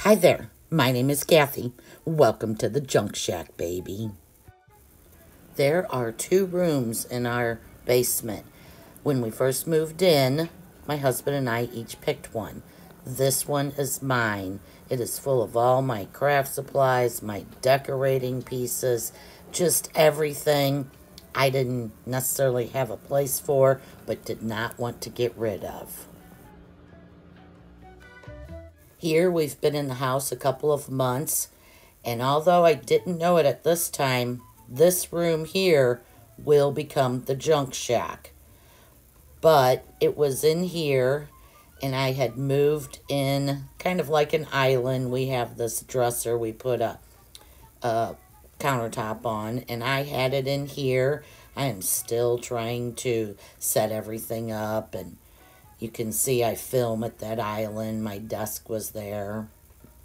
Hi there, my name is Kathy. Welcome to the Junk Shack, baby. There are 2 rooms in our basement. When we first moved in, my husband and I each picked one. This one is mine. It is full of all my craft supplies, my decorating pieces, just everything I didn't necessarily have a place for, but did not want to get rid of. Here we've been in the house a couple of months, and although I didn't know it at this time, this room here will become the junk shack. But it was in here, and I had moved in kind of like an island. We have this dresser we put a countertop on, and I had it in here. I am still trying to set everything up, and you can see I film at that island. My desk was there.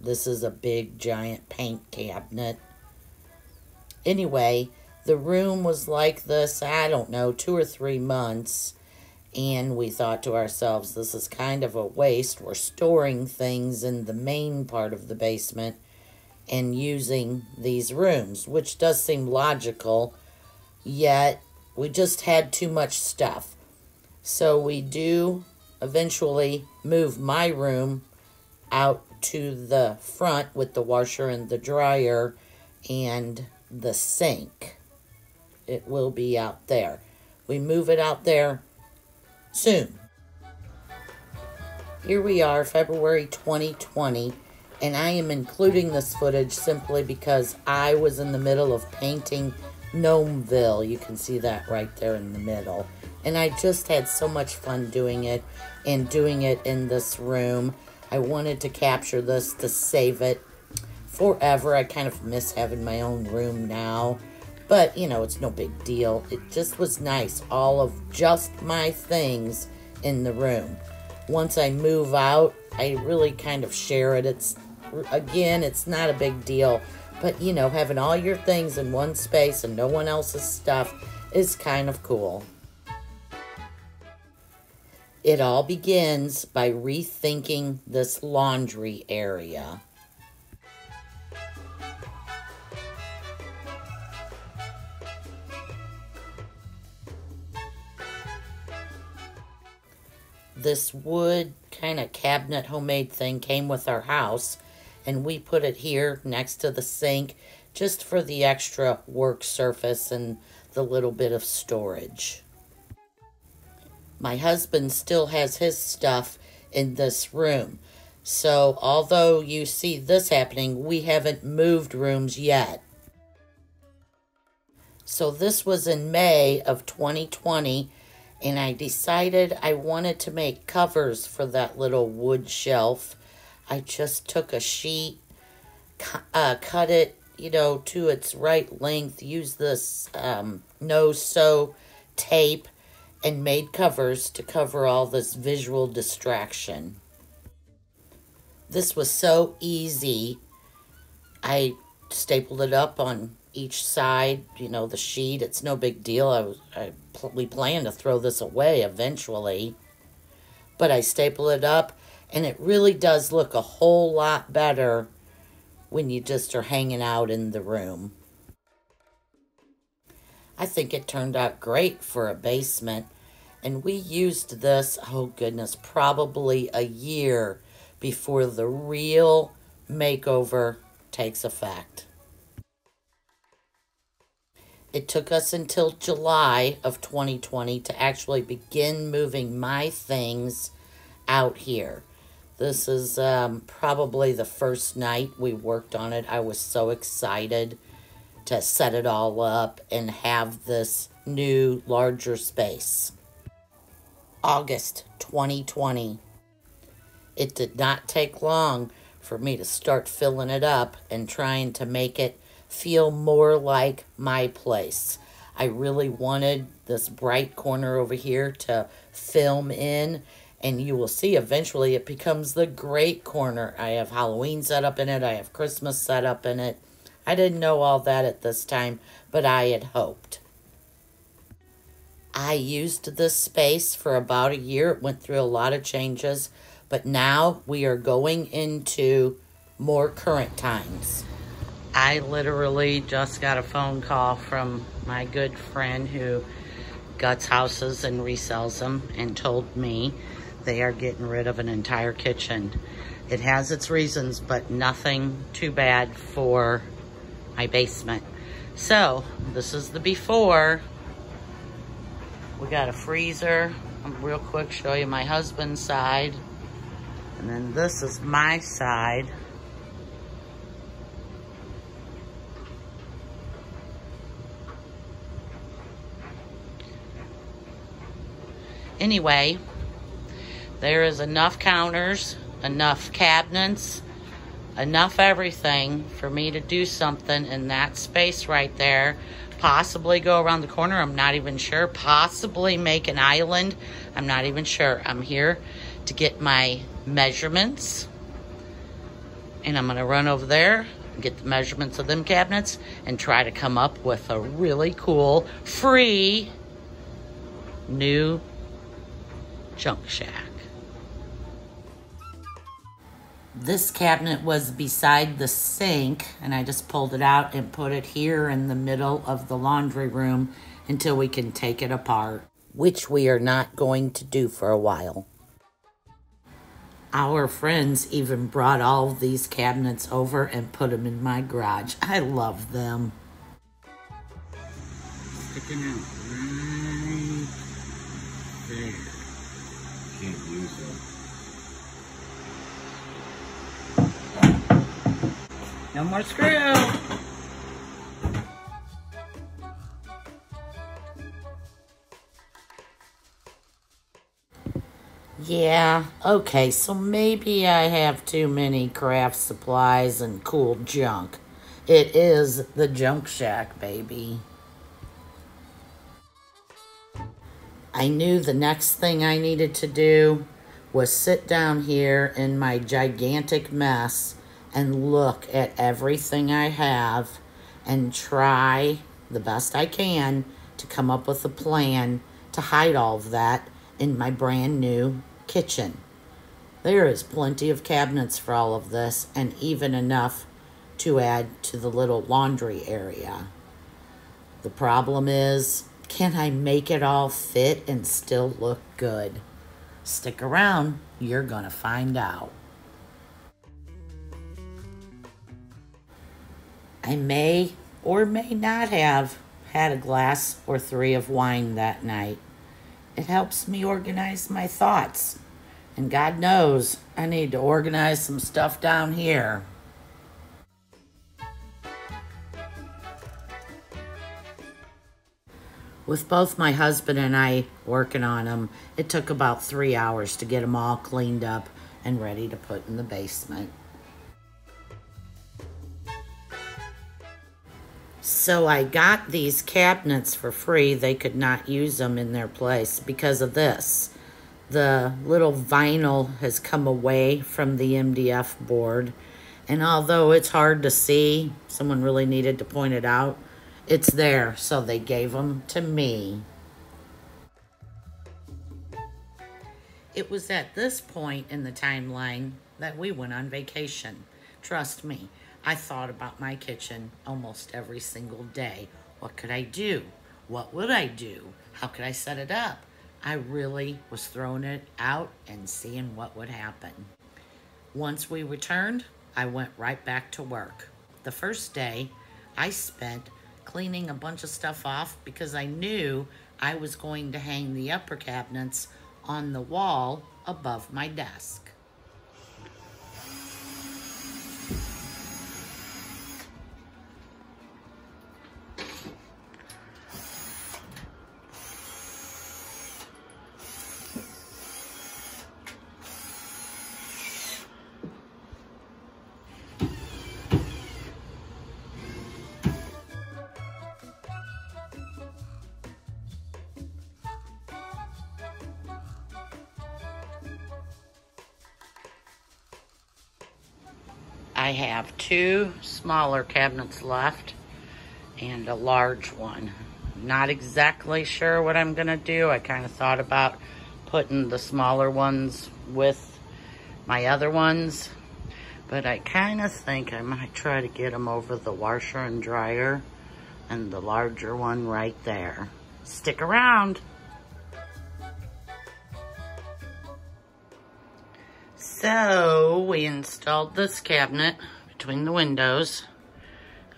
This is a big giant paint cabinet. Anyway, the room was like this, I don't know, 2 or 3 months. And we thought to ourselves, this is kind of a waste. We're storing things in the main part of the basement and using these rooms, which does seem logical, yet we just had too much stuff. So we do eventually move my room out to the front with the washer and the dryer and the sink. It will be out there. We move it out there soon. Here we are, February 2020, and I am including this footage simply because I was in the middle of painting Gnomeville. You can see that right there in the middle. And I just had so much fun doing it and doing it in this room. I wanted to capture this to save it forever. I kind of miss having my own room now. But, you know, it's no big deal. It just was nice. All of just my things in the room. Once I move out, I really kind of share it. It's not a big deal. But, you know, having all your things in one space and no one else's stuff is kind of cool. It all begins by rethinking this laundry area. This wood kind of cabinet homemade thing came with our house, and we put it here next to the sink just for the extra work surface and the little bit of storage. My husband still has his stuff in this room. So although you see this happening, we haven't moved rooms yet. So this was in May of 2020, and I decided I wanted to make covers for that little wood shelf. I just took a sheet, cut it, to its right length, used this no-sew tape, and made covers to cover all this visual distraction. This was so easy. I stapled it up on each side, the sheet. It's no big deal. We plan to throw this away eventually. But I staple it up, and it really does look a whole lot better when you just are hanging out in the room. I think it turned out great for a basement, and we used this, oh goodness, probably a year before the real makeover takes effect. It took us until July of 2020 to actually begin moving my things out here. This is probably the first night we worked on it. I was so excited to set it all up and have this new, larger space. August 2020. It did not take long for me to start filling it up and trying to make it feel more like my place. I really wanted this bright corner over here to film in, and you will see eventually it becomes the great corner. I have Halloween set up in it. I have Christmas set up in it. I didn't know all that at this time, but I had hoped. I used this space for about a year. It went through a lot of changes, but now we are going into more current times. I literally just got a phone call from my good friend who guts houses and resells them and told me they are getting rid of an entire kitchen. It has its reasons, but nothing too bad for my basement. So this is the before. We got a freezer. I'll real quick show you my husband's side. And then this is my side. Anyway, there is enough counters, enough cabinets, enough everything for me to do something in that space right there. Possibly go around the corner, I'm not even sure. Possibly make an island, I'm not even sure. I'm here to get my measurements. And I'm gonna run over there, get the measurements of them cabinets, and try to come up with a really cool, free, new junk shack. This cabinet was beside the sink, and I just pulled it out and put it here in the middle of the laundry room until we can take it apart, which we are not going to do for a while. Our friends even brought all of these cabinets over and put them in my garage. I love them. Sticking out right there. Can't use them. No more screw. Yeah, okay, so maybe I have too many craft supplies and cool junk. It is the junk shack, baby. I knew the next thing I needed to do was sit down here in my gigantic mess and look at everything I have and try the best I can to come up with a plan to hide all of that in my brand new kitchen. There is plenty of cabinets for all of this, and even enough to add to the little laundry area. The problem is, can I make it all fit and still look good? Stick around, you're gonna find out. I may or may not have had a glass or 3 of wine that night. It helps me organize my thoughts. And God knows I need to organize some stuff down here. With both my husband and I working on them, it took about 3 hours to get them all cleaned up and ready to put in the basement. So I got these cabinets for free. They could not use them in their place because of this. The little vinyl has come away from the MDF board. And although it's hard to see, someone really needed to point it out, it's there, so they gave them to me. It was at this point in the timeline that we went on vacation. Trust me, I thought about my kitchen almost every single day. What could I do? What would I do? How could I set it up? I really was throwing it out and seeing what would happen. Once we returned, I went right back to work. The first day, I spent cleaning a bunch of stuff off because I knew I was going to hang the upper cabinets on the wall above my desk. I have 2 smaller cabinets left and a large one. Not exactly sure what I'm gonna do. I kind of thought about putting the smaller ones with my other ones, But I kind of think I might try to get them over the washer and dryer and the larger one right there. Stick around. So we installed this cabinet between the windows.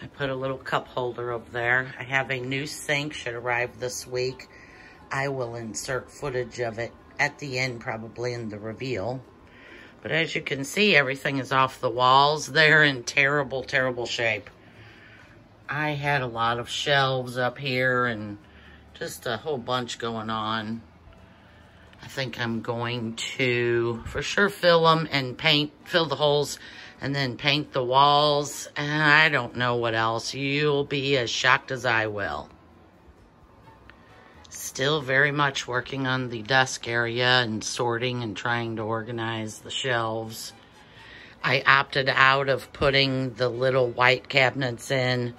I put a little cup holder over there. I have a new sink, should arrive this week. I will insert footage of it at the end, probably in the reveal. But as you can see, everything is off the walls. They're in terrible, terrible shape. I had a lot of shelves up here and just a whole bunch going on. I think I'm going to, for sure, fill them and fill the holes and then paint the walls. And I don't know what else. You'll be as shocked as I will. Still very much working on the desk area and sorting and trying to organize the shelves. I opted out of putting the little white cabinets in.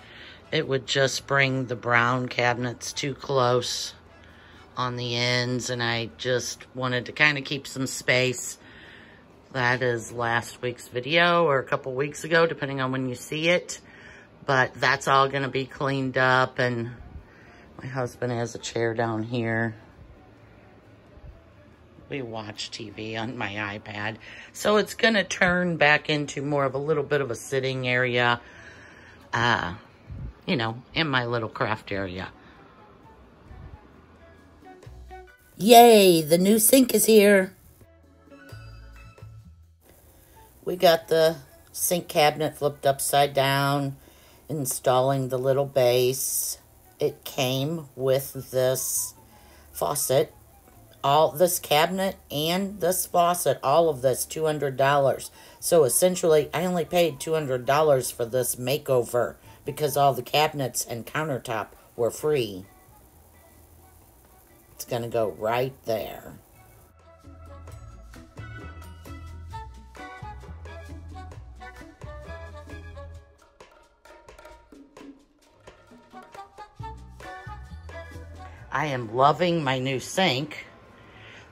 It would just bring the brown cabinets too close on the ends, and I just wanted to kind of keep some space. That is last week's video or a couple weeks ago, depending on when you see it. But that's all going to be cleaned up, and my husband has a chair down here. We watch TV on my iPad. So it's going to turn back into more of a little bit of a sitting area, you know, in my little craft area. Yay, the new sink is here. We got the sink cabinet flipped upside down, installing the little base. It came with this faucet, all this cabinet and this faucet, all of this $200. So essentially, I only paid $200 for this makeover because all the cabinets and countertop were free. It's going to go right there. I am loving my new sink.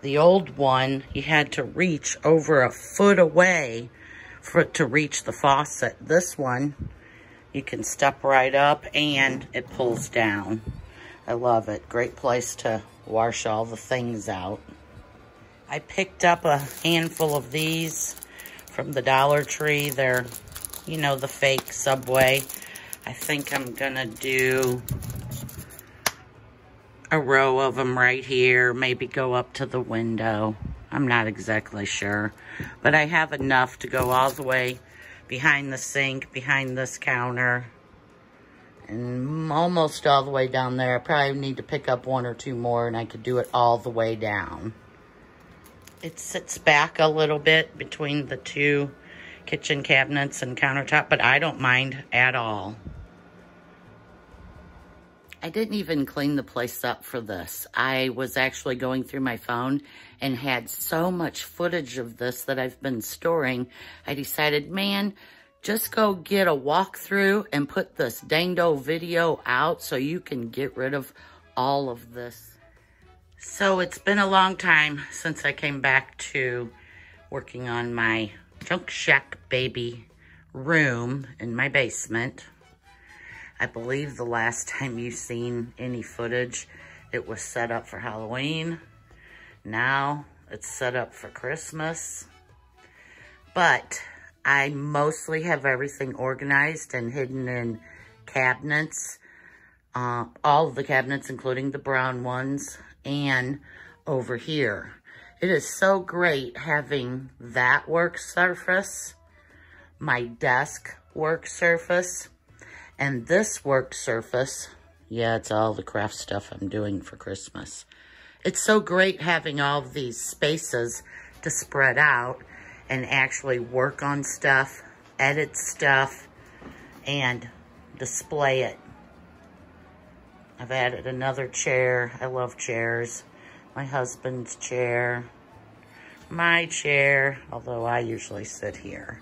The old one, you had to reach over a foot away for it to reach the faucet. This one, you can step right up and it pulls down. I love it. Great place to wash all the things out. I picked up a handful of these from the Dollar Tree. They're, you know, the fake Subway. I think I'm gonna do a row of them right here, maybe go up to the window. I'm not exactly sure, but I have enough to go all the way behind the sink, behind this counter, and almost all the way down there. I probably need to pick up one or two more, and I could do it all the way down. It sits back a little bit between the two kitchen cabinets and countertop, but I don't mind at all. I didn't even clean the place up for this. I was actually going through my phone and had so much footage of this that I've been storing. I decided, man, just go get a walkthrough and put this dangdo video out so you can get rid of all of this. So it's been a long time since I came back to working on my Junk Shack baby room in my basement. I believe the last time you've seen any footage, it was set up for Halloween. Now it's set up for Christmas. But I mostly have everything organized and hidden in cabinets. All of the cabinets, including the brown ones, and over here. It is so great having that work surface, my desk work surface, and this work surface. Yeah, it's all the craft stuff I'm doing for Christmas. It's so great having all of these spaces to spread out and actually work on stuff, edit stuff, and display it. I've added another chair. I love chairs. My husband's chair. My chair, although I usually sit here.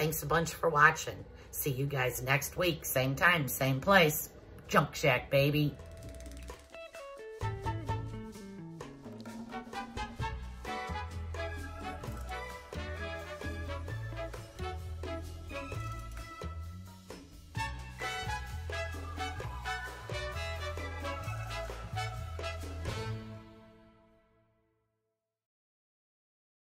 Thanks a bunch for watching. See you guys next week. Same time, same place. Junk Shack, baby.